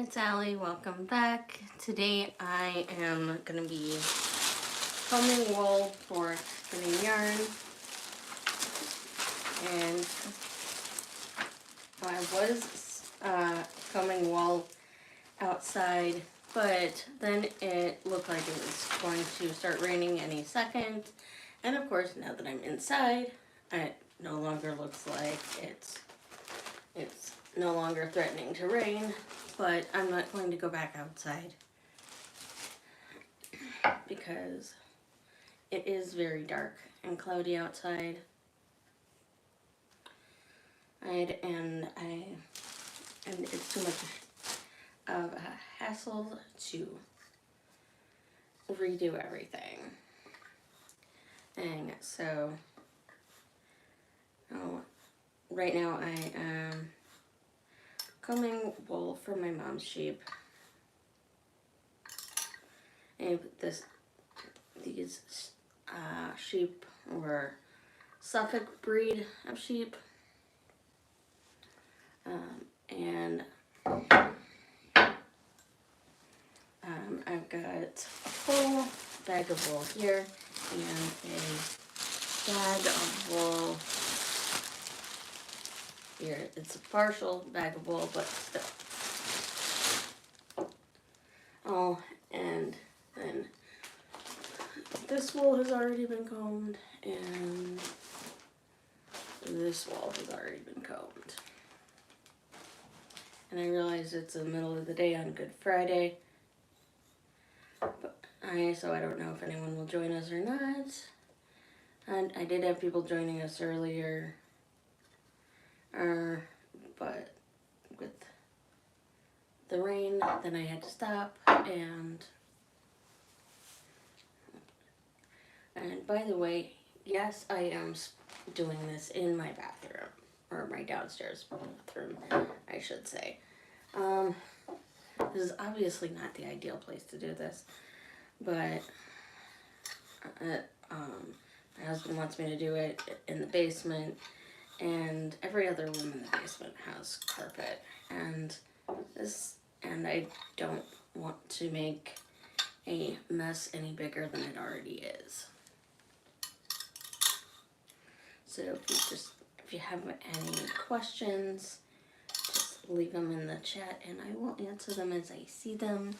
it's Allie. Welcome back. Today I am going to be combing wool for spinning yarn, and I was combing wool outside, but then it looked like it was going to start raining any second, and of course now that I'm inside, it no longer looks like it's no longer threatening to rain. But I'm not going to go back outside because it is very dark and cloudy outside. And it's too much of a hassle to redo everything. And so, right now I am combing wool for my mom's sheep. And these sheep were Suffolk breed of sheep. And I've got a full bag of wool here and a bag of wool here. It's a partial bag of wool, but still. Oh, and then this wool has already been combed, and this wool has already been combed. And I realize it's the middle of the day on Good Friday, so I don't know if anyone will join us or not. And I did have people joining us earlier, but with the rain, then I had to stop. And by the way, yes, I am doing this in my bathroom, or my downstairs bathroom, I should say. This is obviously not the ideal place to do this, but my husband wants me to do it in the basement, and every other room in the basement has carpet, and I don't want to make a mess any bigger than it already is. So if you have any questions, just leave them in the chat and I will answer them as I see them.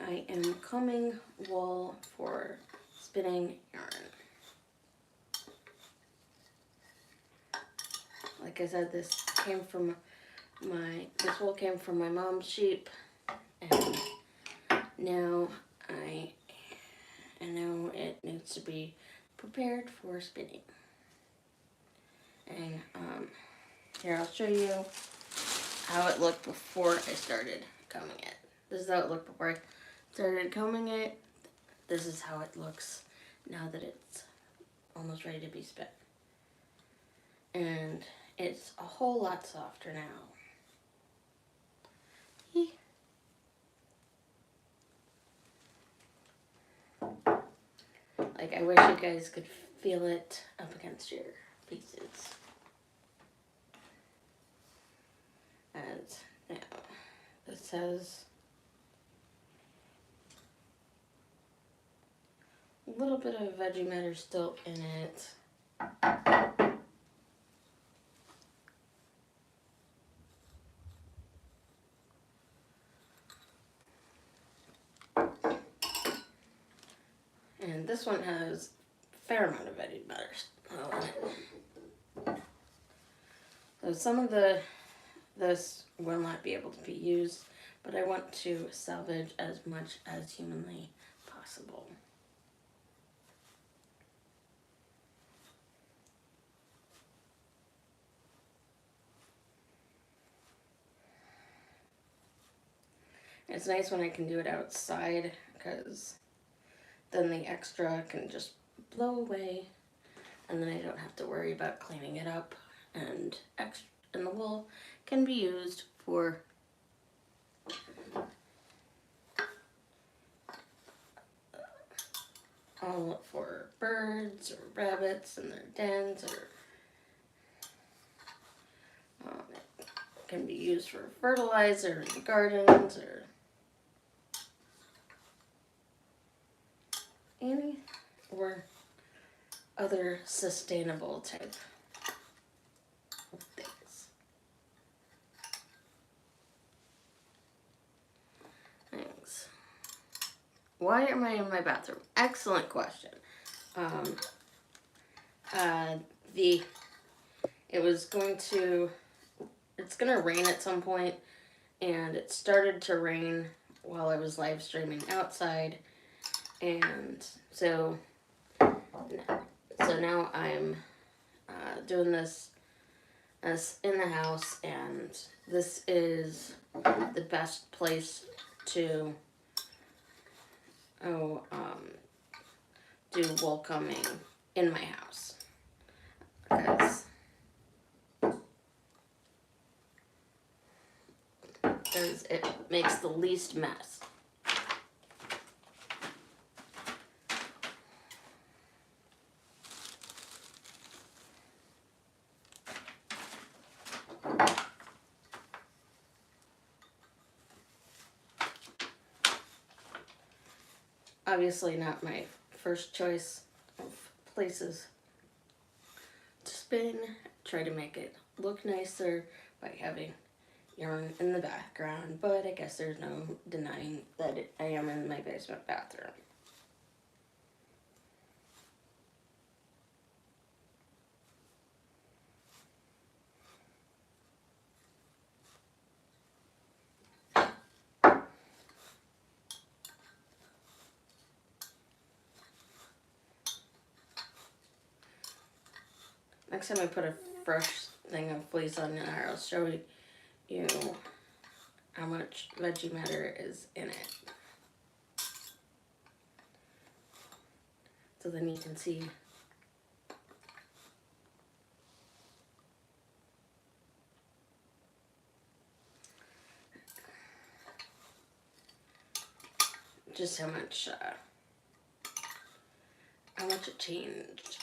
I am combing wool for spinning yarn. Like I said, this wool came from my mom's sheep, and now it needs to be prepared for spinning. And here, I'll show you how it looked before I started combing it. This is how it looked before I started combing it. This is how it looks now that it's almost ready to be spun. And it's a whole lot softer now. Like, I wish you guys could feel it up against your pieces. And now, this has a little bit of veggie matter still in it. And this one has a fair amount of veggie matter still in it. So some of this will not be able to be used, but I want to salvage as much as humanly possible. It's nice when I can do it outside, because then the extra can just blow away, and then I don't have to worry about cleaning it up, and the wool can be used for all for birds or rabbits in their dens, or it can be used for fertilizer in gardens, or any or other sustainable type of things. Why am I in my bathroom? Excellent question. It's gonna rain at some point, and it started to rain while I was live streaming outside, and so now I'm doing this as in the house, and this is the best place to do wool combing in my house, because it makes the least mess. Obviously not my first choice of places to spin. Try to make it look nicer by having yarn in the background, but I guess there's no denying that I am in my basement bathroom. Next time I put a fresh thing of fleece on there, I'll show you how much veggie matter is in it. So then you can see just how much it changed.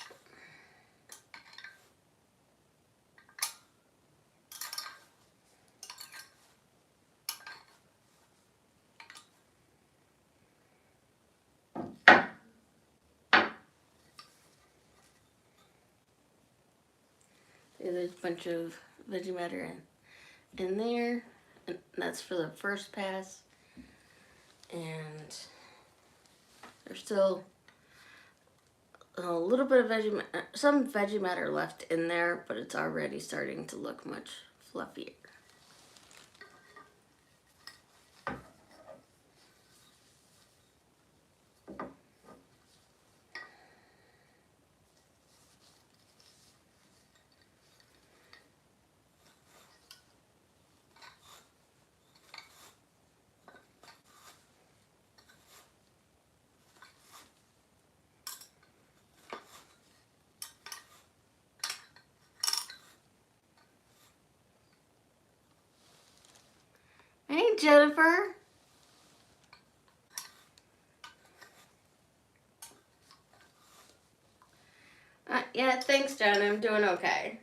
There's a bunch of veggie matter in there, and that's for the first pass. And there's still a little bit of some veggie matter left in there, but it's already starting to look much fluffier. Hey, Jennifer. Yeah, thanks, Jen. I'm doing okay.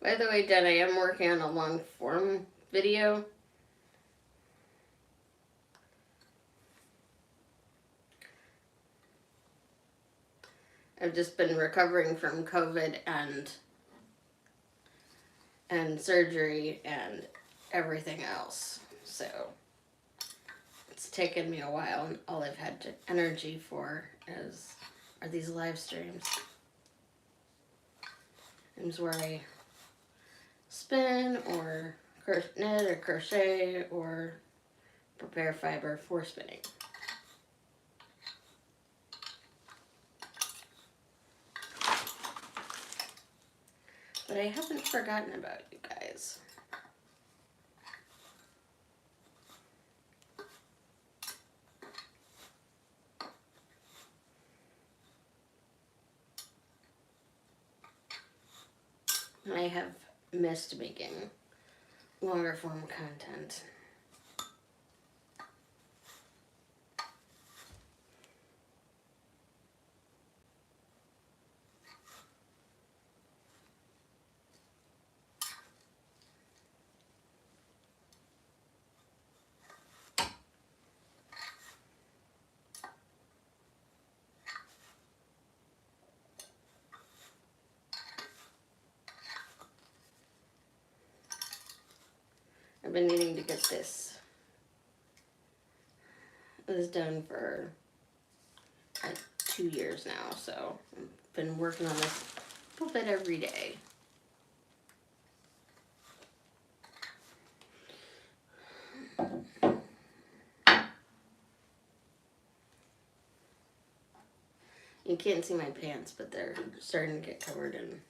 By the way, Jen, I am working on a long form video. I've just been recovering from COVID and surgery and everything else. So it's taken me a while, and all I've had energy for are these live streams. Times where I spin or knit or crochet or prepare fiber for spinning. But I haven't forgotten about you guys. I have missed making longer form content. I've been needing to get this done for 2 years now, so I've been working on this a little bit every day. You can't see my pants, but they're starting to get covered in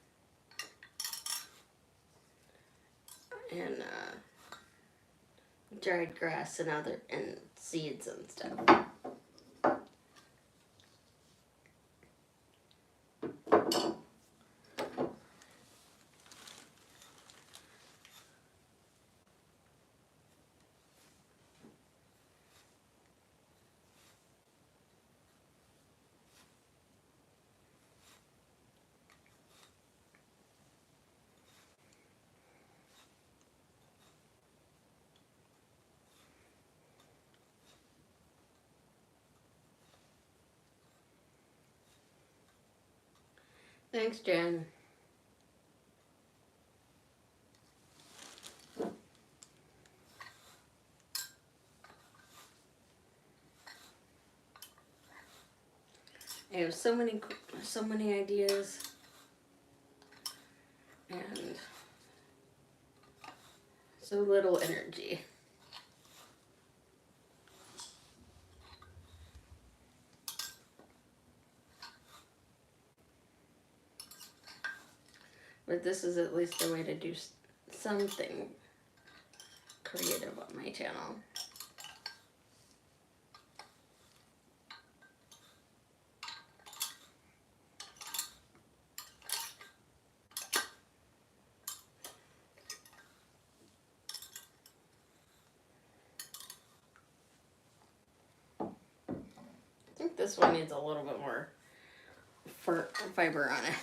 dried grass and seeds and stuff. Thanks, Jen. I have so many ideas, and so little energy. But this is at least a way to do something creative on my channel. I think this one needs a little bit more fiber on it.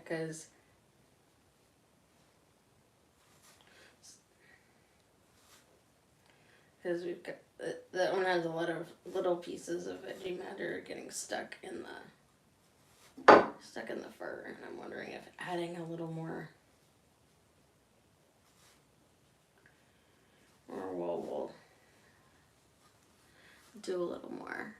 Because we've got that one has a lot of little pieces of veggie matter getting stuck in the fur, and I'm wondering if adding a little more wool will do a little more.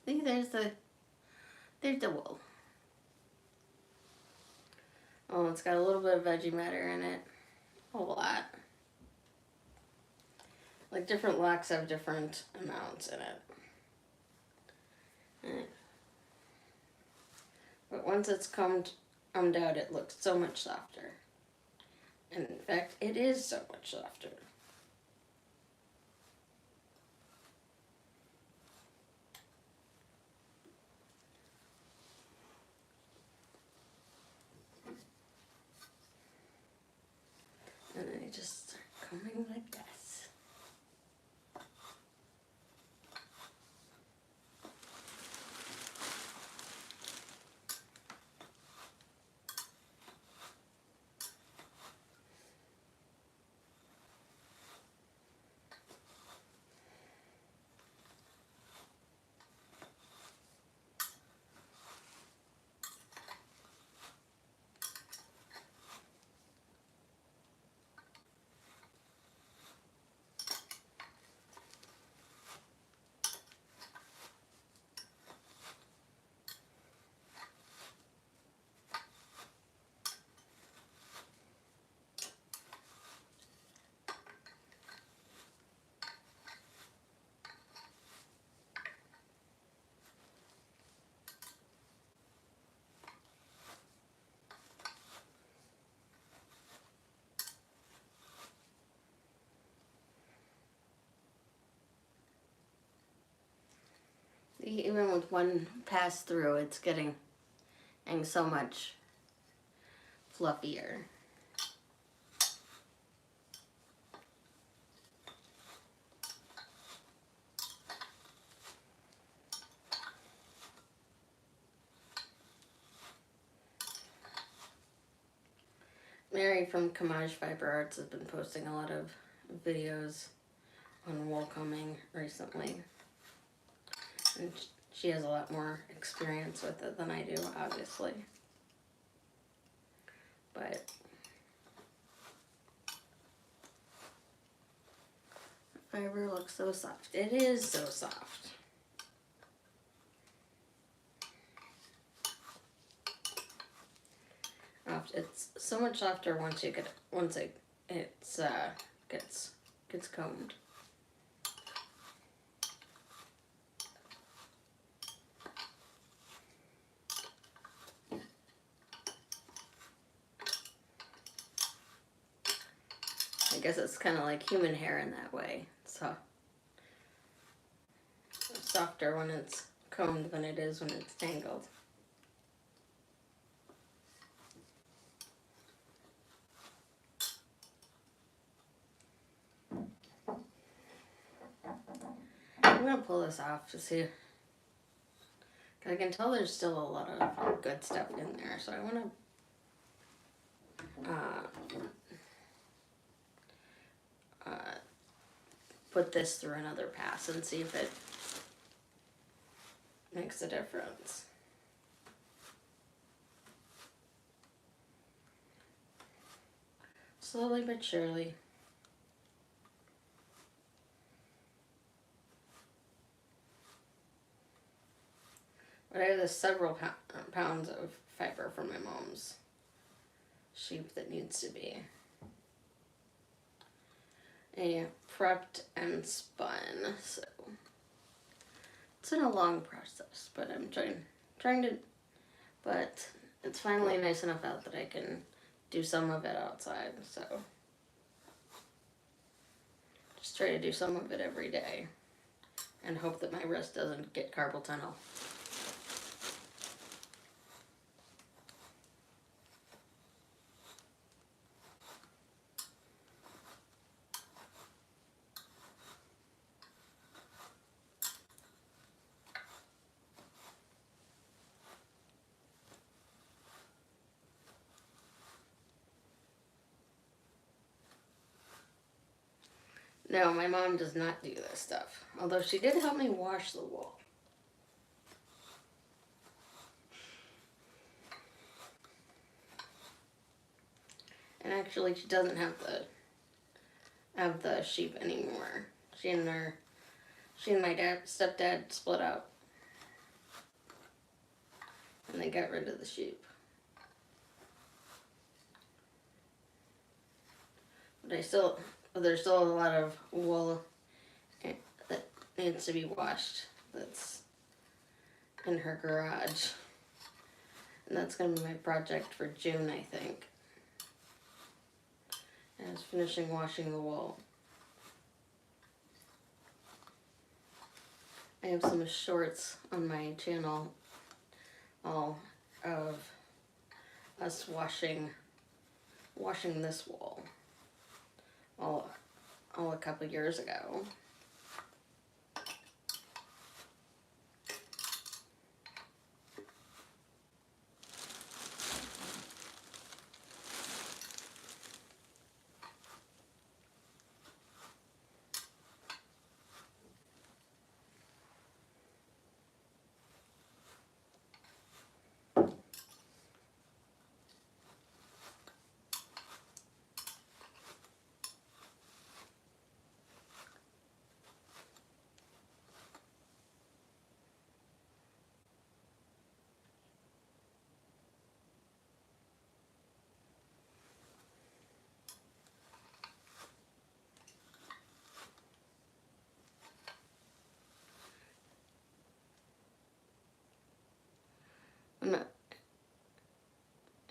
See, there's the wool. Oh, it's got a little bit of veggie matter in it. A lot. Like different locks have different amounts in it. But once it's combed out, it looks so much softer. And in fact, it is so much softer. And then I just start combing like this. See, even with one pass through, it's getting so much fluffier. Mary from Kamaj Fiber Arts has been posting a lot of videos on wool combing recently. And she has a lot more experience with it than I do, obviously. But the fiber looks so soft. It is so soft. It's so much softer once it gets combed. I guess it's kind of like human hair in that way. So softer when it's combed than it is when it's tangled. I'm gonna pull this off to see. I can tell there's still a lot of good stuff in there, so I want to put this through another pass and see if it makes a difference. Slowly but surely. But I have this several pounds of fiber from my mom's sheep that needs to be prepped and spun. So it's been a long process, but I'm trying to. But it's finally nice enough out that I can do some of it outside. So just try to do some of it every day, and hope that my wrist doesn't get carpal tunnel. No, my mom does not do this stuff. Although she did help me wash the wool. And actually, she doesn't have the sheep anymore. She and my stepdad split up, and they got rid of the sheep. But there's still a lot of wool that needs to be washed. That's in her garage, and that's going to be my project for June, I think. As finishing washing the wool. I have some shorts on my channel, all of us washing this wool, all a couple years ago.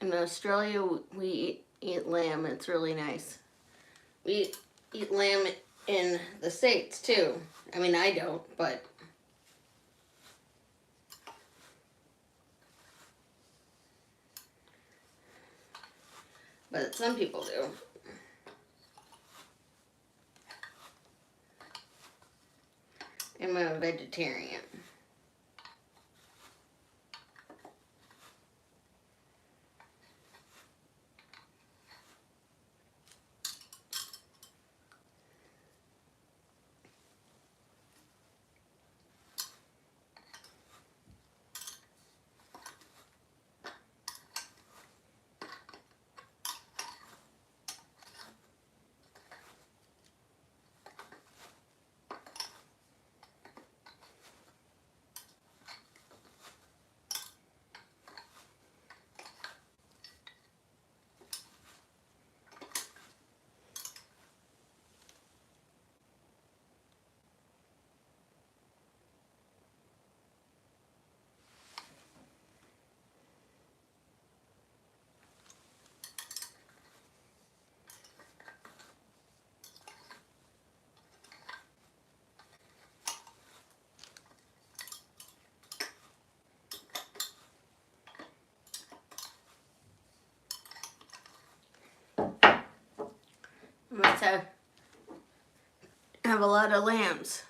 In Australia, we eat lamb. It's really nice. We eat lamb in the States, too. I mean, I don't, but but some people do. I'm a vegetarian. I must have a lot of lambs.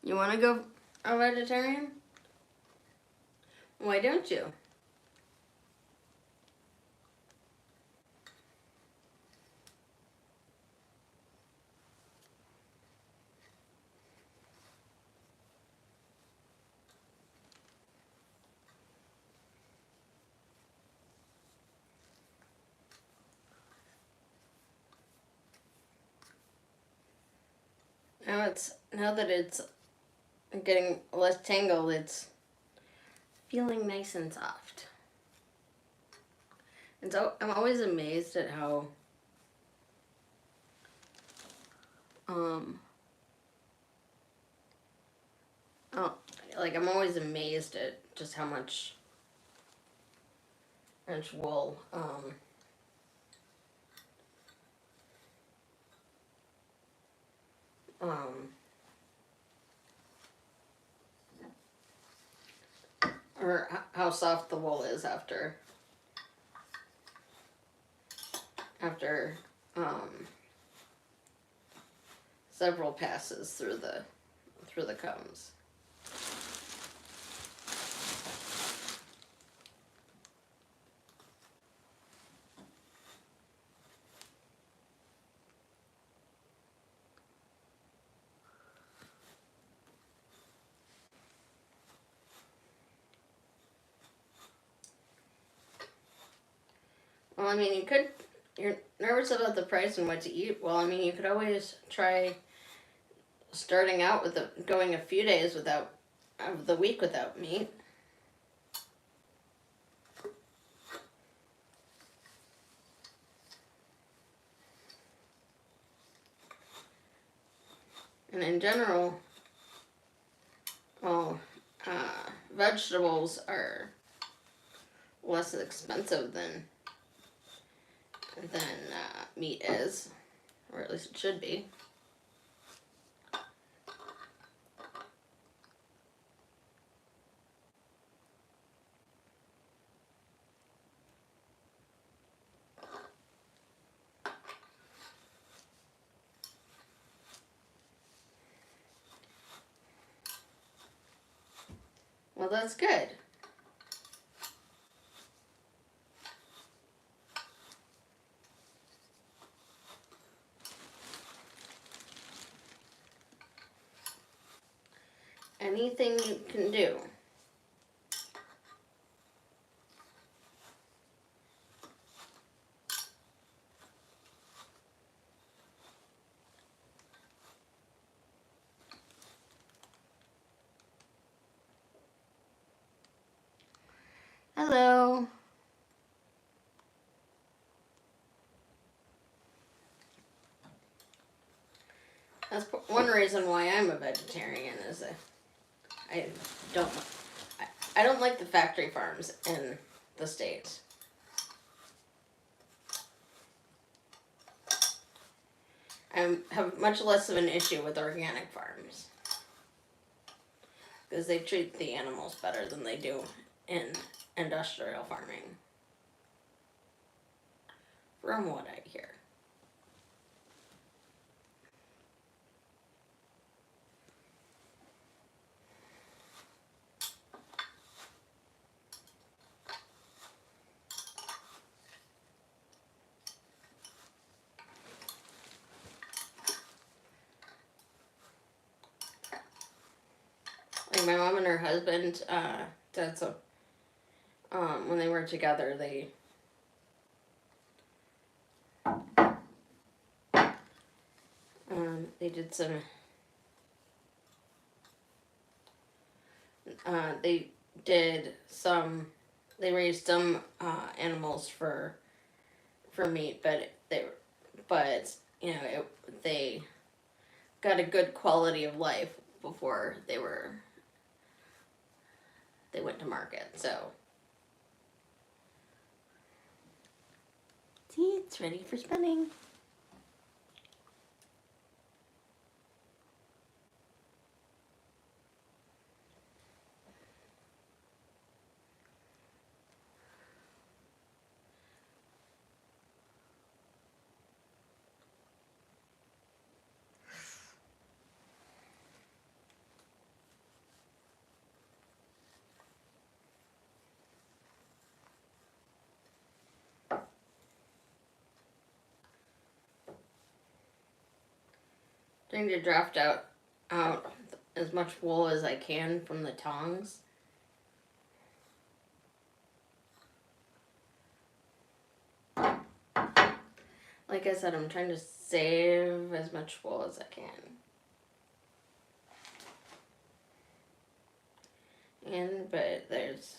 You want to go a vegetarian? Why don't you? Now that it's getting less tangled, it's feeling nice and soft. And so I'm always amazed at how oh, like I'm always amazed at just how much wool or how soft the wool is after several passes through the combs. Well, I mean, you're nervous about the price and what to eat. Well, I mean, you could always try starting out with going a few days of the week without meat. And in general, vegetables are less expensive than meat is, or at least it should be. Well, that's good. Anything you can do. Hello. That's one reason why I'm a vegetarian is that I don't like the factory farms in the States. I have much less of an issue with organic farms because they treat the animals better than they do in industrial farming. from what I hear. Like my mom and her husband, that's a, when they were together, they did some, they did some, they raised some, animals for meat, but, you know, they got a good quality of life before they went to market, so. See, it's ready for spinning. Trying to draft out as much wool as I can from the tongs. Like I said, I'm trying to save as much wool as I can. But there's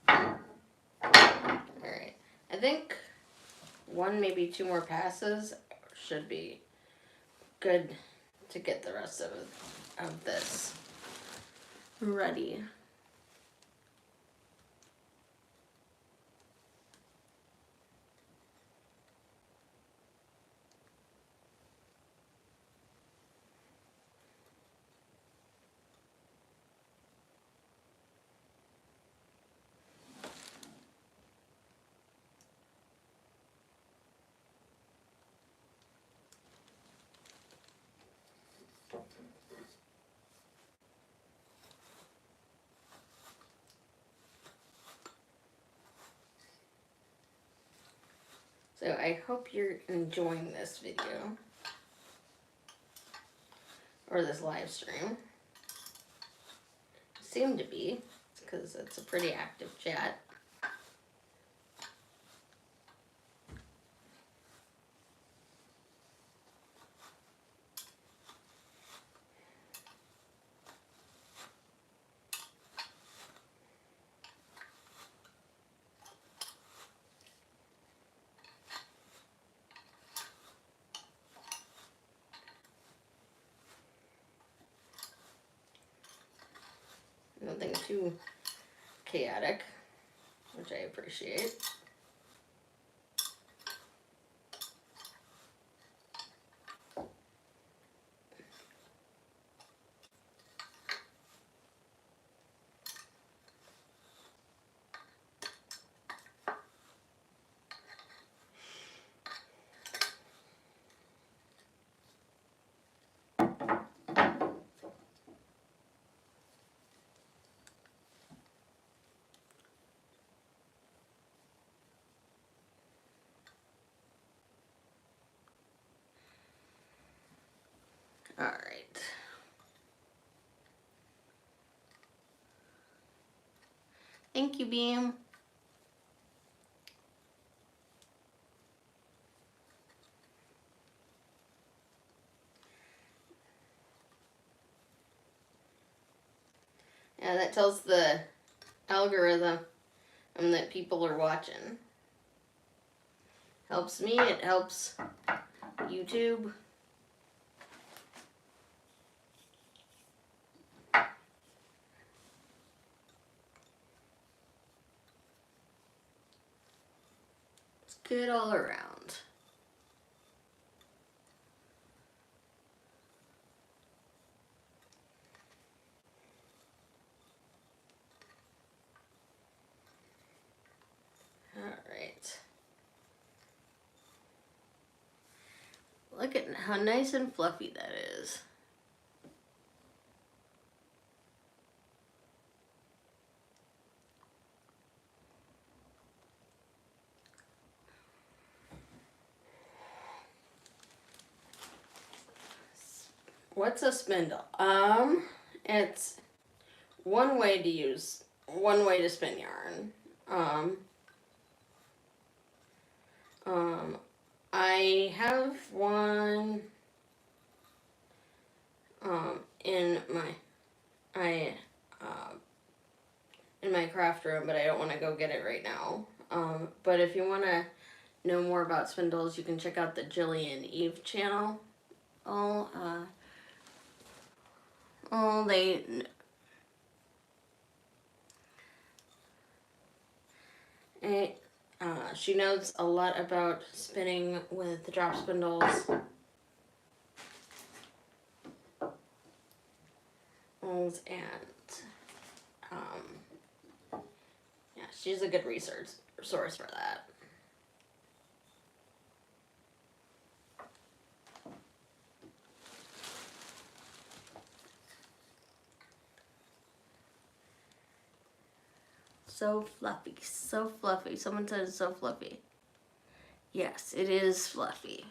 alright. I think one, maybe two more passes should be good to get the rest of this ready. So I hope you're enjoying this video, or this live stream. Seem to be, because it's a pretty active chat. Nothing too chaotic, which I appreciate. All right. Thank you, Beam. Yeah, that tells the algorithm that people are watching. Helps me, it helps YouTube. It's good all around. Look at how nice and fluffy that is. What's a spindle? It's one way to spin yarn. I have one in my craft room, but I don't want to go get it right now. But if you want to know more about spindles, you can check out the Jillian Eve channel. She knows a lot about spinning with drop spindles. Yeah, she's a good source for that. So fluffy, so fluffy. Someone said it's so fluffy. Yes, it is fluffy.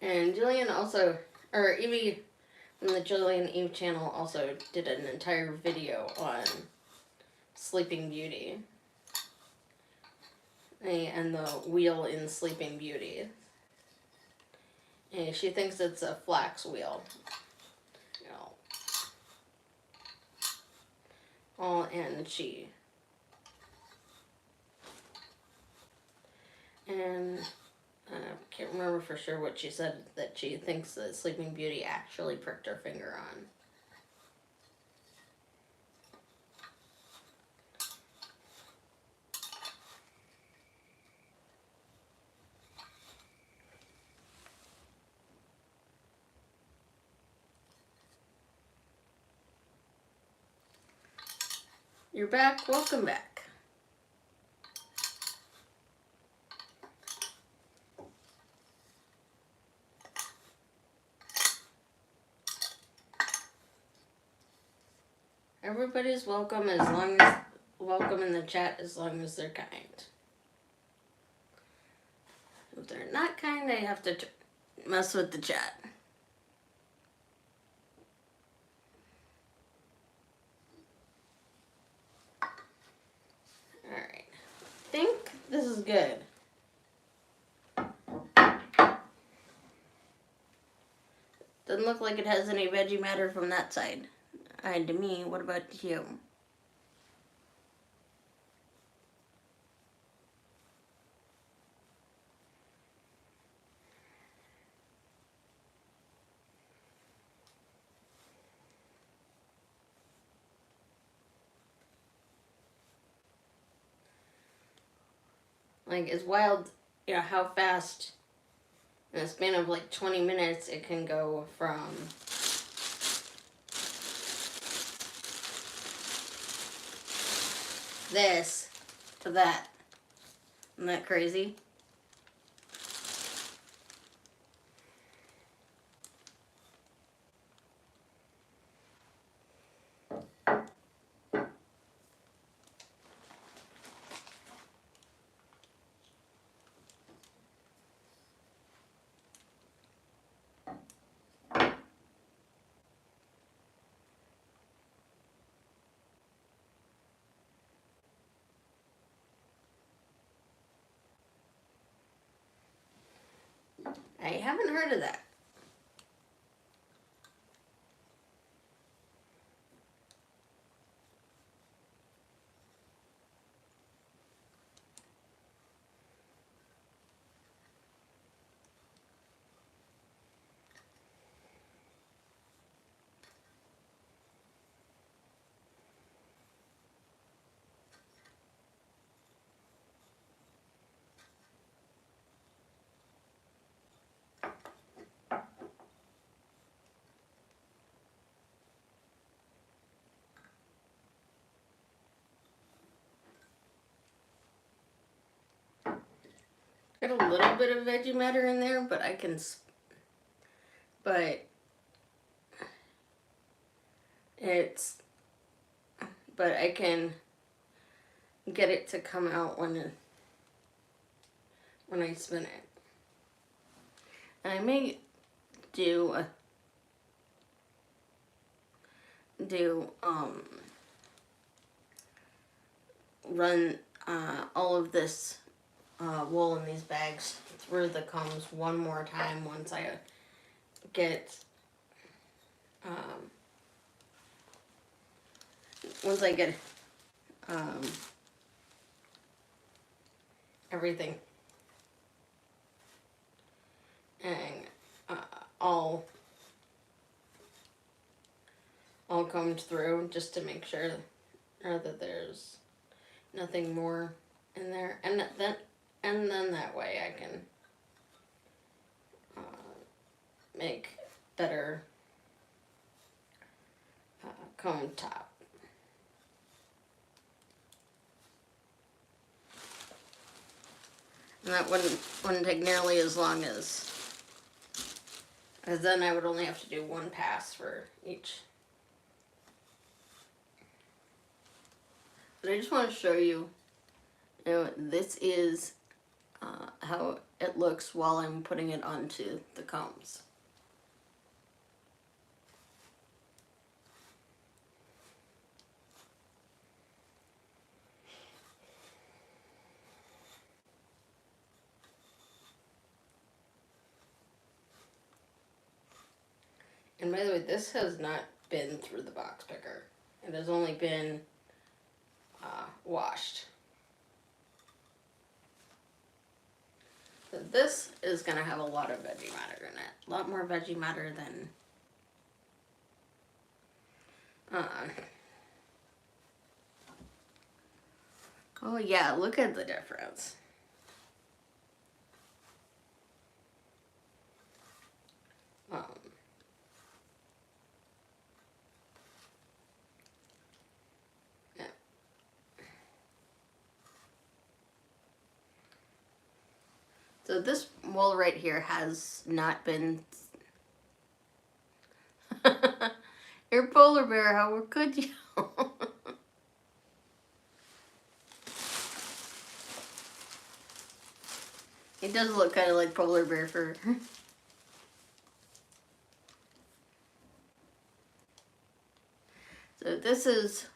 And Jillian also, or Evie from the Jillian Eve channel also did an entire video on Sleeping Beauty. And the wheel in Sleeping Beauty. And she thinks it's a flax wheel. You know. And I can't remember for sure what she said, that she thinks that Sleeping Beauty actually pricked her finger on. You're back. Welcome back. Everybody's welcome in the chat as long as they're kind. If they're not kind, I have to mess with the chat. Alright. I think this is good. Doesn't look like it has any veggie matter from that side. And to me, what about you? Like, it's wild, you know, how fast, in a span of like 20 minutes, it can go from this to that. Isn't that crazy? I haven't heard of that. Got a little bit of veggie matter in there, but but it's, but I can get it to come out when I spin it. And I may run all of this wool in these bags through the combs one more time once I get everything and all combed through, just to make sure that there's nothing more in there, and then that way I can make better comb top. And that wouldn't take nearly as long as then I would only have to do one pass for each. But I just want to show you, this is how it looks while I'm putting it onto the combs. And by the way, this has not been through the box picker. It has only been washed. So this is going to have a lot of veggie matter in it. A lot more veggie matter than oh yeah, look at the difference. Yeah. So this wool right here has not been You're a polar bear, how could you? It does look kind of like polar bear fur. So this is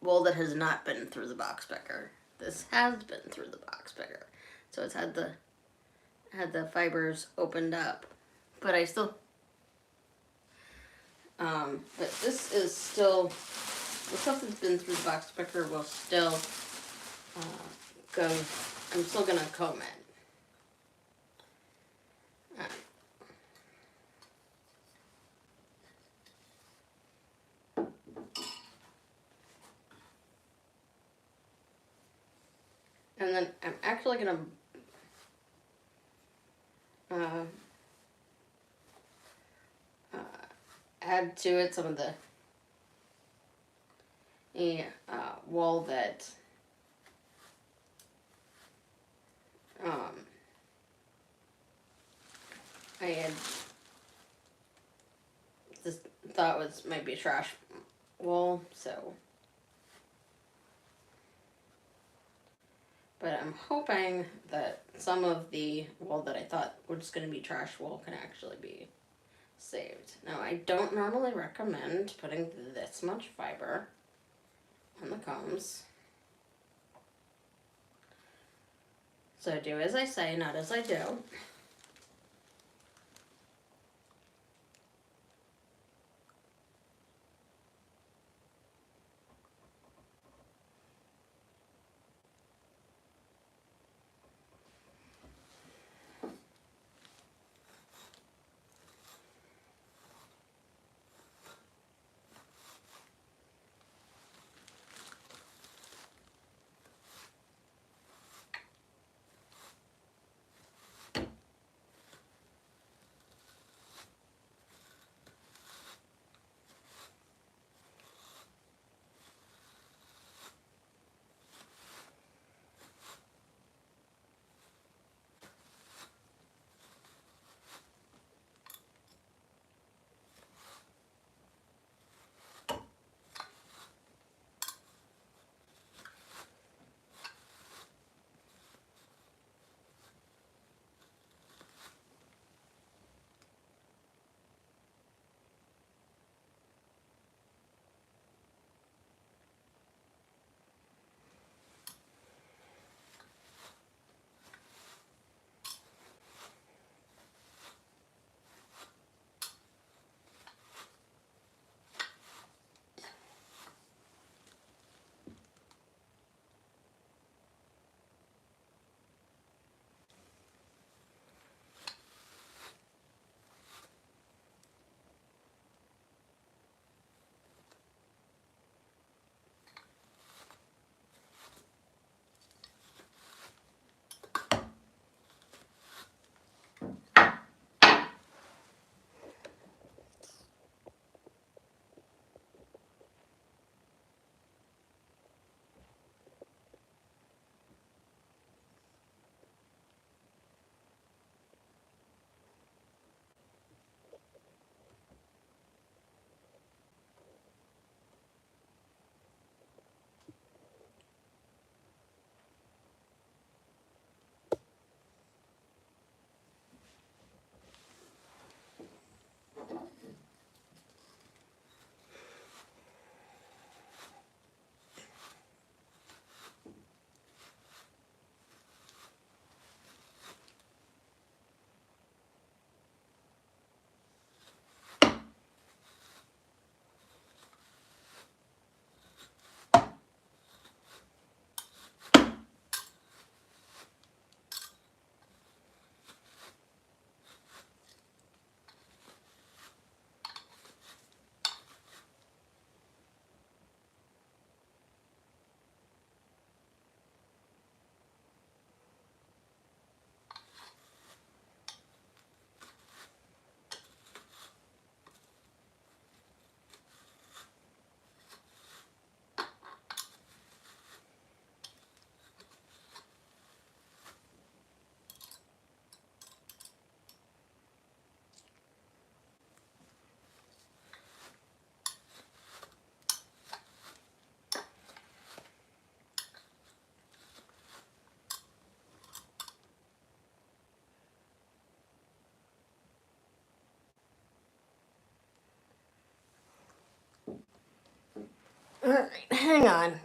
wool that has not been through the box picker. This has been through the box picker. So it's had the fibers opened up. But I still but this is still, the stuff that's been through the box picker will still go. I'm still gonna comb it. And then I'm actually gonna add to it some of the wool that I had just thought might be trash wool, so. But I'm hoping that some of the wool that I thought was going to be trash wool can actually be saved. Now, I don't normally recommend putting this much fiber on the combs. So do as I say, not as I do. Alright, hang on.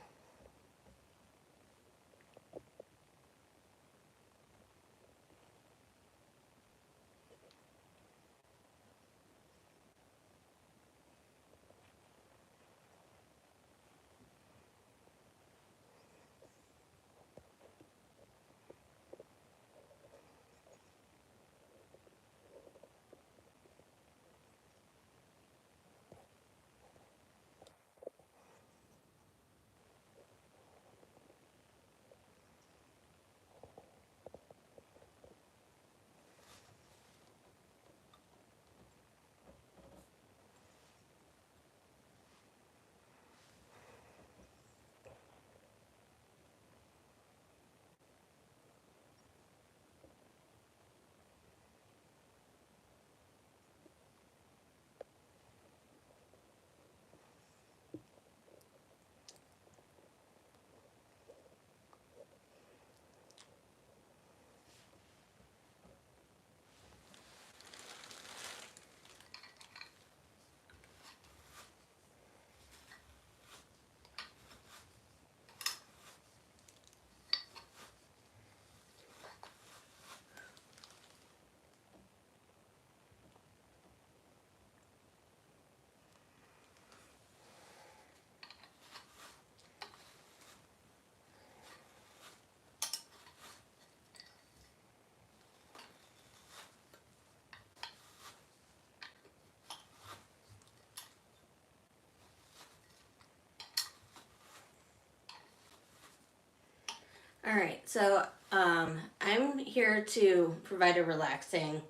Alright, so I'm here to provide a relaxing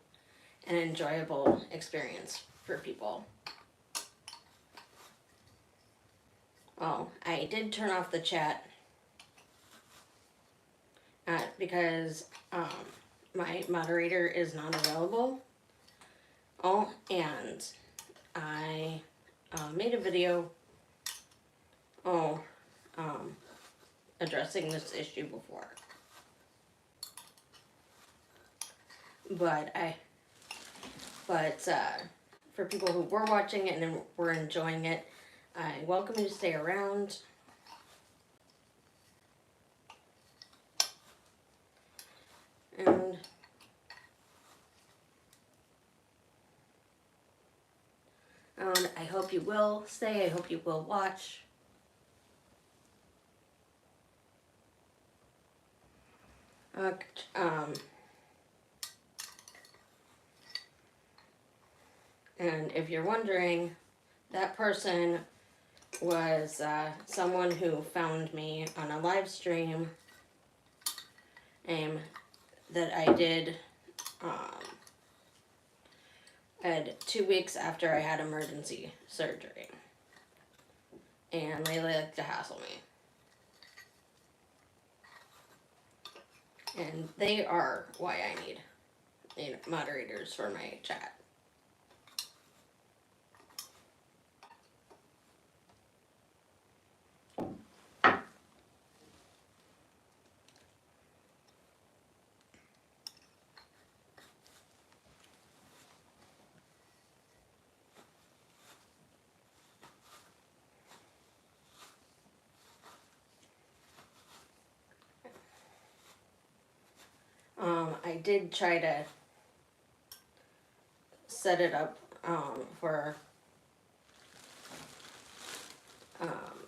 and enjoyable experience for people. Oh, I did turn off the chat because my moderator is not available. Oh, and I made a video addressing this issue before. But for people who were watching it and were enjoying it, I welcome you to stay around. And I hope you will stay. I hope you will watch. And if you're wondering, that person was someone who found me on a live stream that I did 2 weeks after I had emergency surgery. And they like to hassle me. And they are why I need moderators for my chat. I did try to set it up for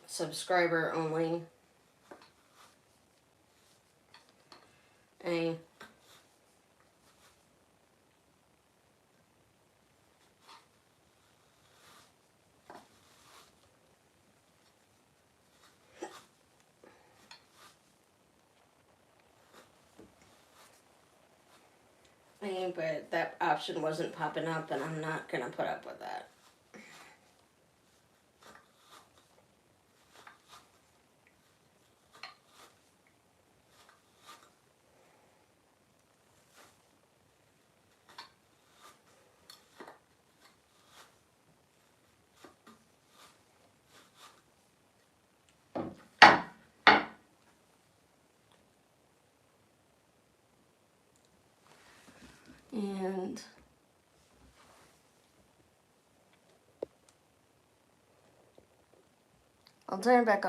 subscriber only. But that option wasn't popping up, and I'm not gonna put up with that. And I'll turn it back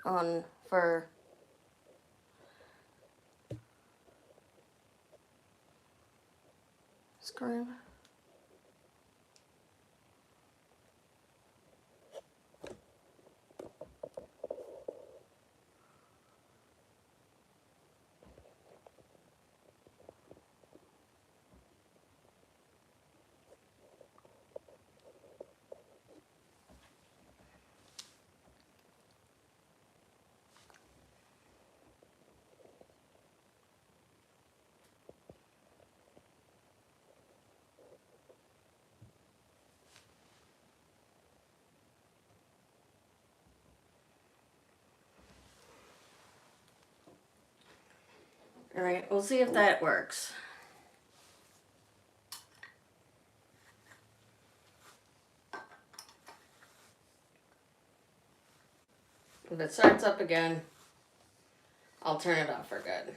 on for scarf. Alright, we'll see if that works. If it starts up again, I'll turn it off for good.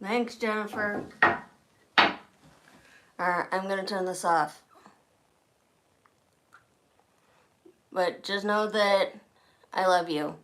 Thanks, Jennifer. Alright, I'm gonna turn this off. But just know that I love you.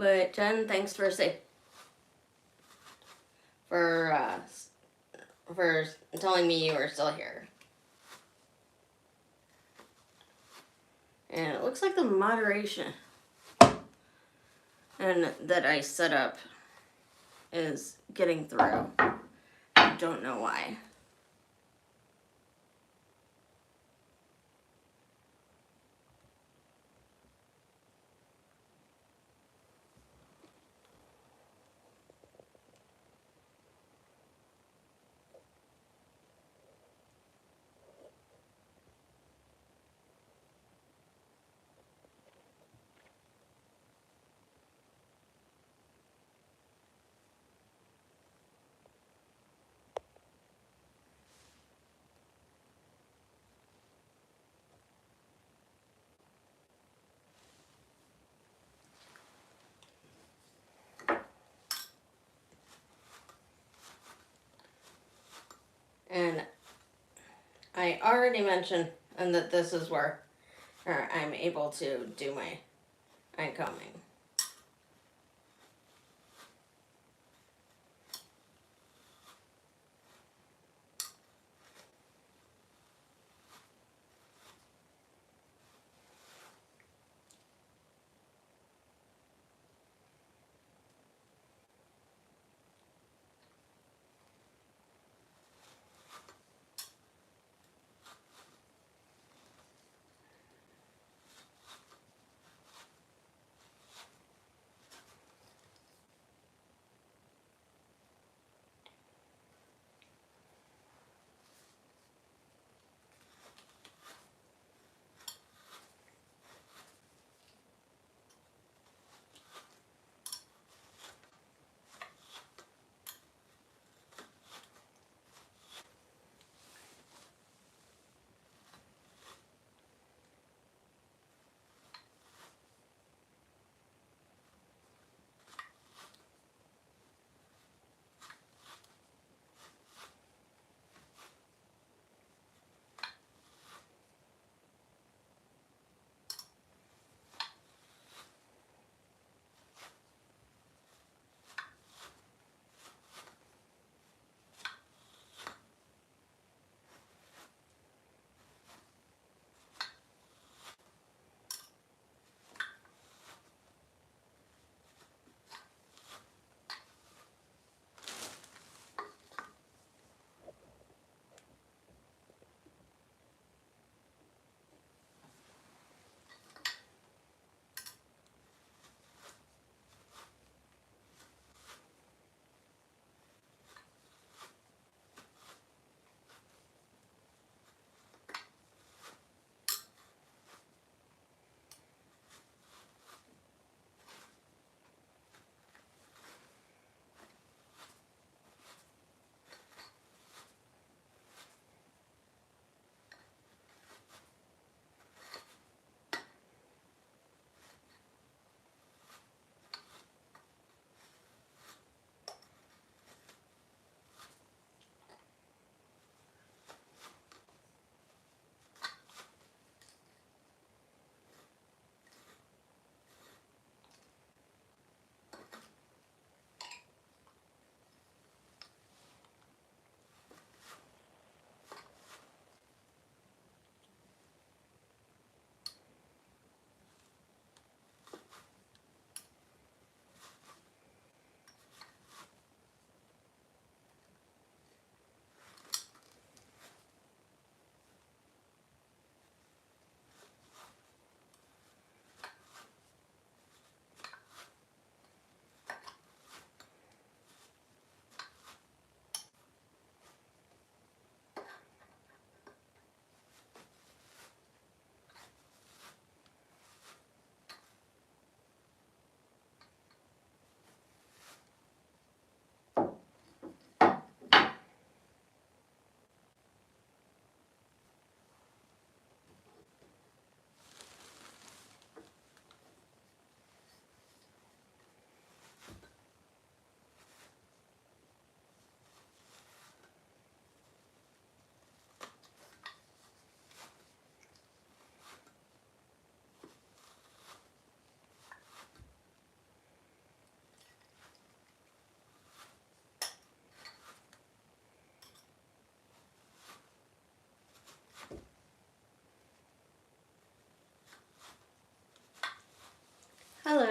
But Jen, thanks for for telling me you were still here. And it looks like the moderation and that I set up is getting through. I don't know why. And I already mentioned and that this is where I'm able to do my combing.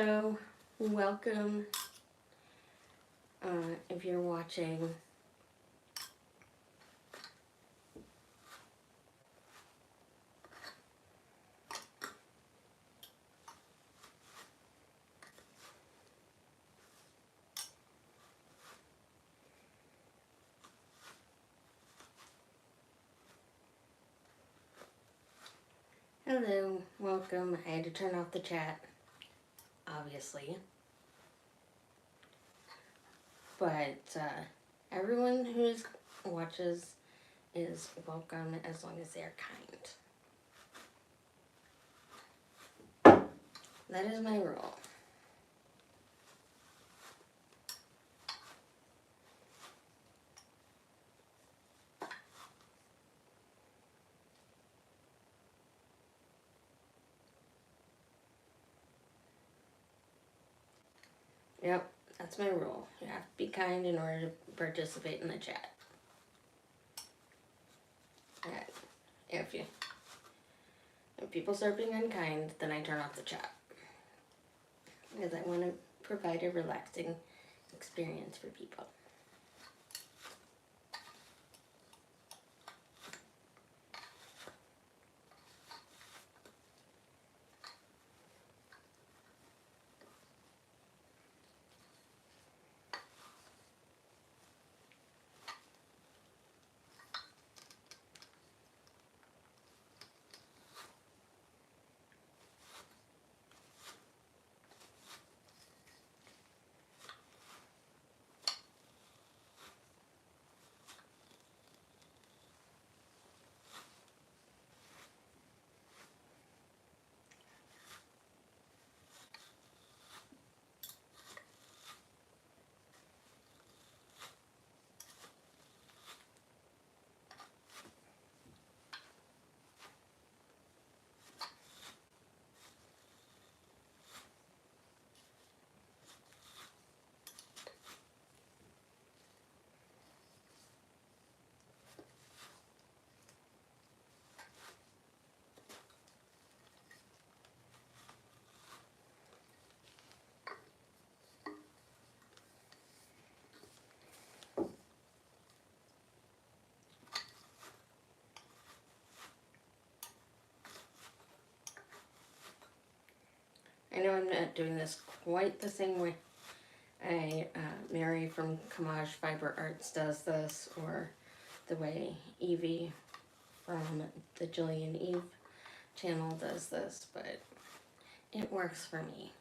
Hello, welcome. If you're watching, hello, welcome. I had to turn off the chat, obviously, but everyone who watches is welcome as long as they're kind. That is my rule. Yep, that's my rule. You have to be kind in order to participate in the chat. And if people start being unkind, then I turn off the chat. Because I want to provide a relaxing experience for people. I know I'm not doing this quite the same way. Mary from Kamaj Fiber Arts does this, or the way Evie from the Jillian Eve channel does this, but it works for me.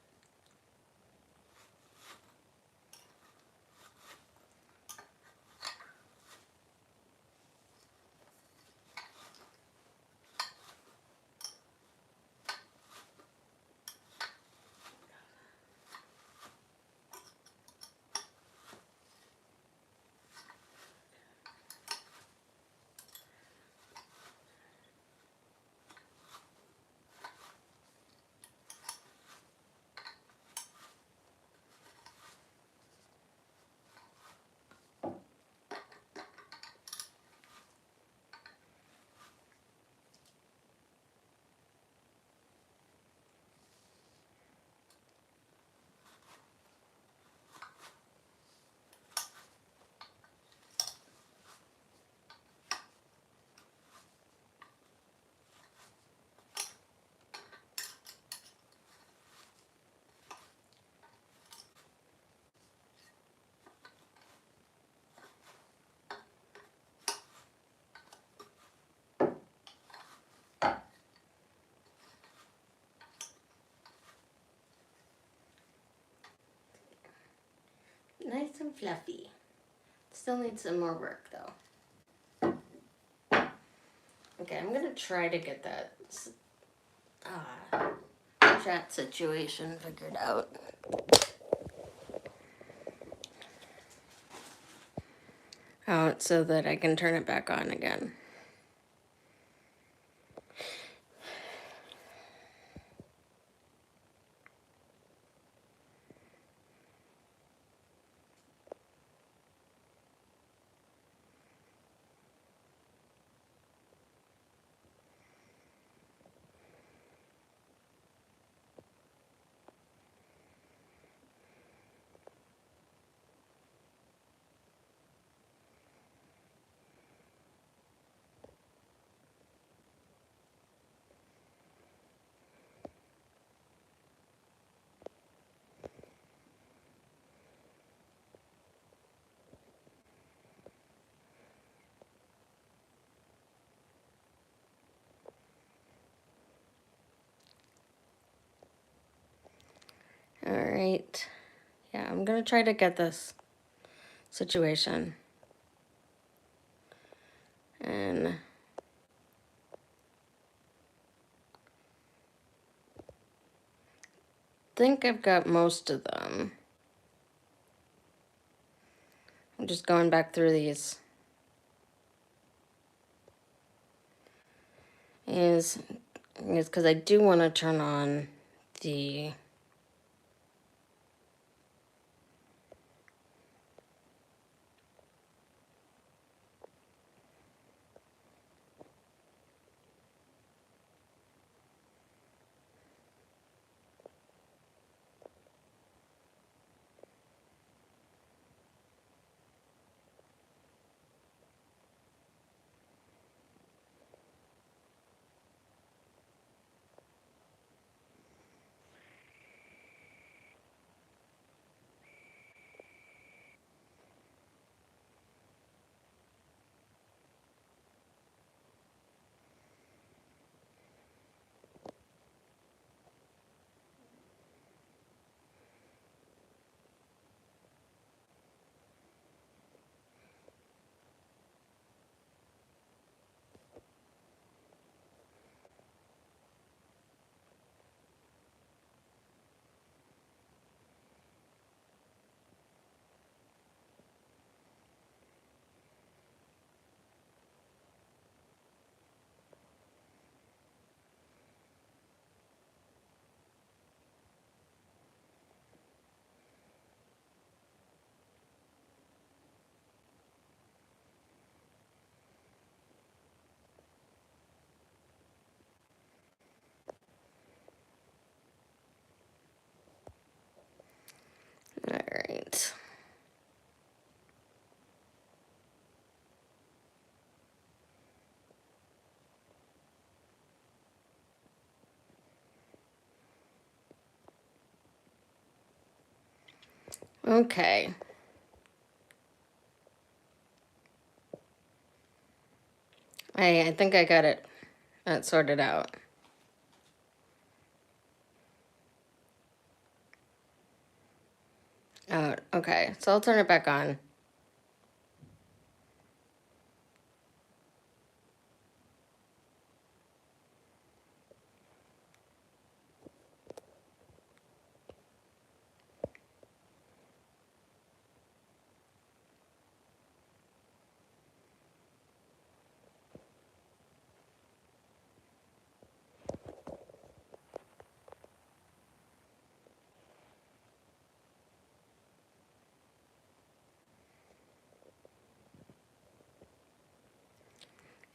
Nice and fluffy. Still needs some more work though. Okay, I'm gonna try to get that chat situation figured out. Out so that I can turn it back on again. All right. Yeah, I'm gonna try to get this situation. And think I've got most of them. I'm just going back through these. Is because I do want to turn on the all right. Okay. I think I got it sorted out. Oh, okay. So I'll turn it back on.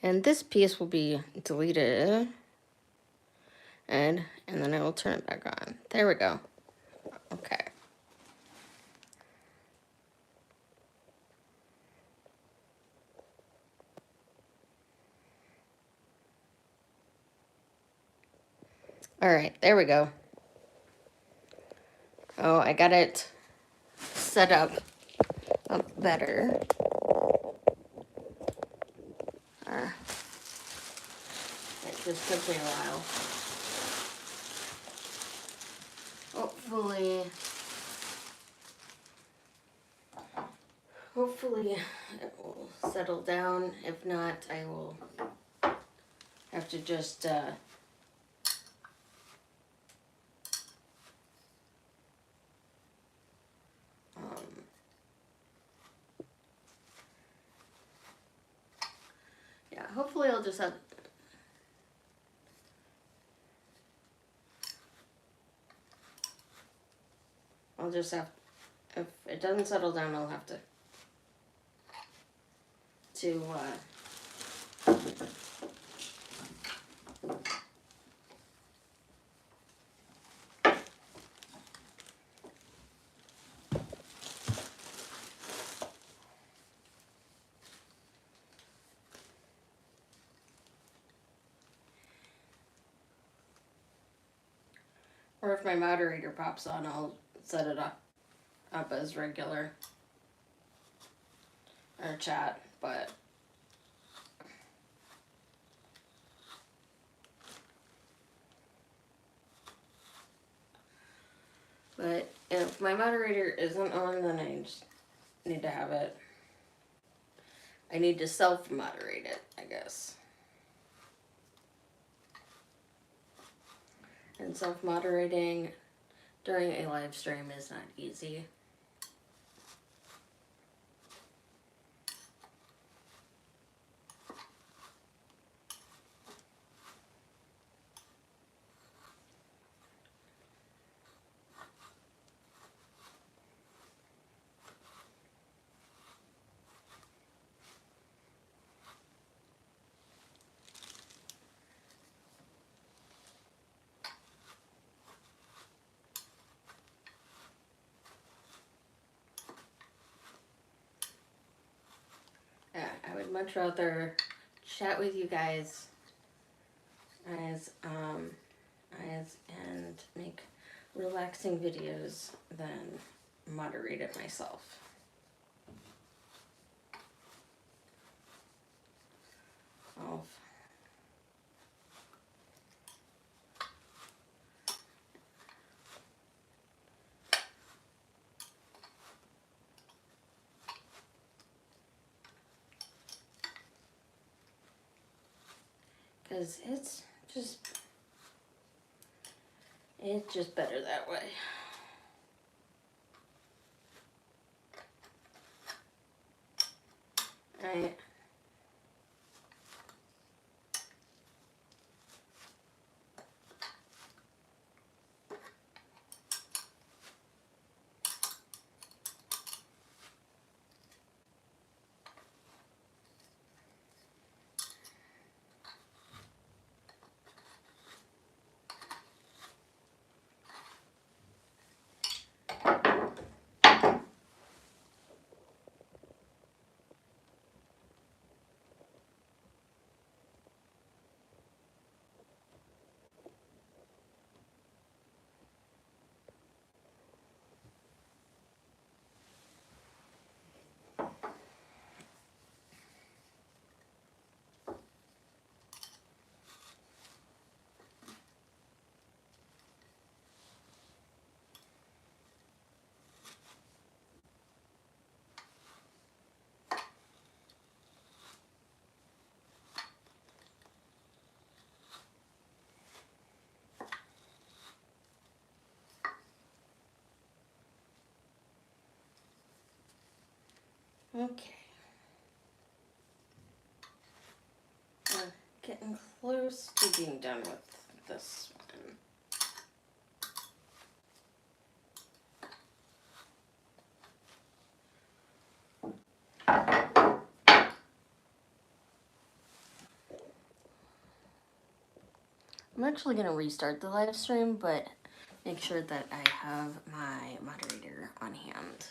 And this piece will be deleted. And then I will turn it back on. There we go. Okay. All right, there we go. Oh, I got it set up better. It just took me a while. Hopefully it will settle down. If not, I will have to just yeah, hopefully I'll just have if it doesn't settle down, I'll have to or if my moderator pops on, I'll set it up as regular or chat, but But if my moderator isn't on, then I just need to have it. I need to self-moderate it, I guess. And self-moderating during a live stream is not easy. Yeah, I would much rather chat with you guys and make relaxing videos than moderate it myself. Oh. Because it's just better that way. I okay. We're getting close to being done with this one. I'm actually going to restart the live stream, but make sure that I have my moderator on hand.